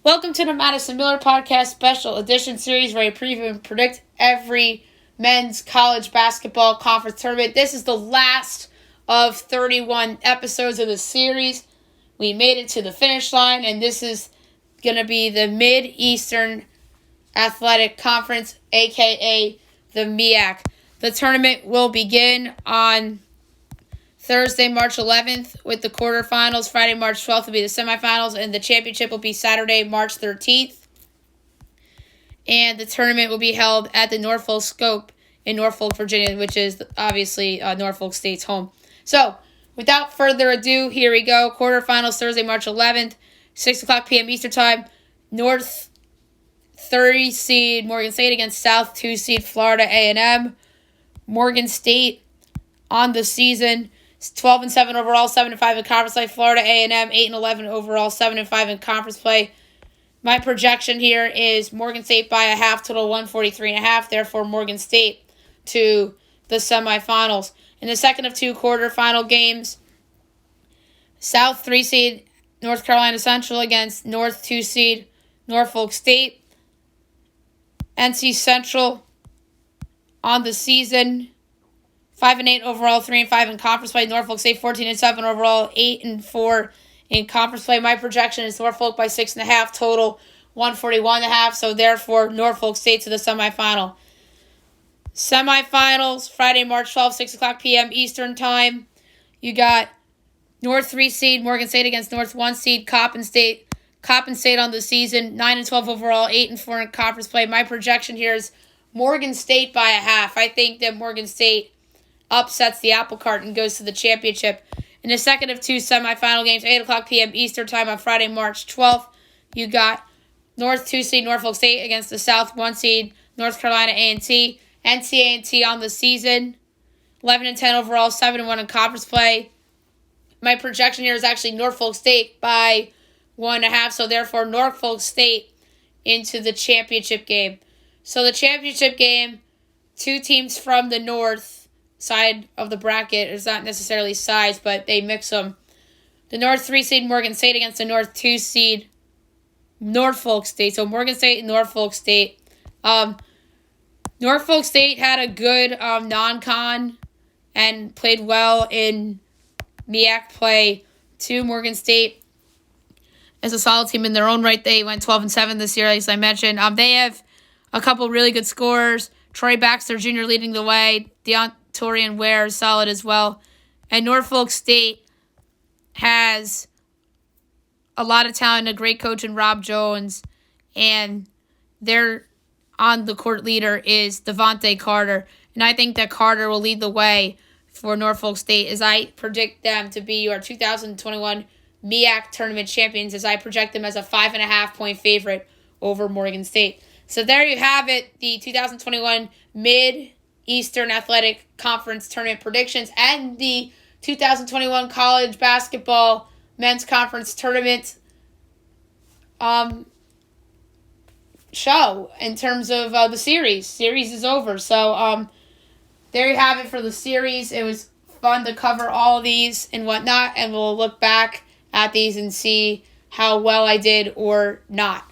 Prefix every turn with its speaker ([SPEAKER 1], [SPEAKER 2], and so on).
[SPEAKER 1] Welcome to the Madison Miller Podcast Special Edition Series where I preview and predict every men's college basketball conference tournament. This is the last of 31 episodes of the series. We made it to the finish line, and this is going to be the Mid-Eastern Athletic Conference, a.k.a. the MEAC. The tournament will begin on Thursday, March 11th with the quarterfinals. Friday, March 12th will be the semifinals, and the championship will be Saturday, March 13th. And the tournament will be held at the Norfolk Scope in Norfolk, Virginia, which is obviously Norfolk State's home. So, without further ado, here we go. Quarterfinals Thursday, March 11th, 6 o'clock p.m. Eastern Time. North 30 seed Morgan State against South 2 seed Florida A&M. Morgan State on the season 12-7 overall, 7-5 in conference play. Florida A&M 8-11 overall, 7-5 in conference play. My projection here is Morgan State by a half, total 143.5. Therefore, Morgan State to the semifinals. In the second of two quarterfinal games, South 3 seed North Carolina Central against North 2 seed Norfolk State. NC Central on the season 5-8 overall, 3-5 in conference play. Norfolk State 14-7 overall, 8-4 in conference play. My projection is Norfolk by 6.5, total 141.5. So therefore, Norfolk State to the semifinal. Semifinals Friday, March 12th, 6 o'clock p.m. Eastern Time. You got North 3 seed Morgan State against North 1 seed Coppin State. Coppin State on the season 9-12 overall, 8-4 in conference play. My projection here is Morgan State by a half. I think that Morgan State upsets the apple cart and goes to the championship. In the second of two semifinal games, 8 o'clock p.m. Eastern Time on Friday, March 12th, you got North 2 seed Norfolk State against the South 1 seed North Carolina A&T. NC A&T on the season 11-10 overall, 7-1 in conference play. My projection here is actually Norfolk State by 1.5, so therefore Norfolk State into the championship game. So the championship game, two teams from the north side of the bracket. It's not necessarily size, but they mix them. The North 3 seed Morgan State against the North 2 seed Norfolk State. So Morgan State and Norfolk State. Norfolk State had a good non-con and played well in MEAC play to Morgan State as a solid team in their own right. They went 12-7 this year, as I mentioned. They have a couple really good scorers. Troy Baxter Jr. leading the way. Torian Ware is solid as well. And Norfolk State has a lot of talent, a great coach in Rob Jones. And their on-the-court leader is Devontae Carter. And I think that Carter will lead the way for Norfolk State as I predict them to be your 2021 MEAC tournament champions, as I project them as a 5.5-point favorite over Morgan State. So there you have it, the 2021 Mid-Eastern Athletic Conference Tournament predictions and the 2021 College Basketball Men's Conference Tournament show in terms of the series. Series is over. So there you have it for the series. It was fun to cover all these and whatnot, and we'll look back at these and see how well I did or not.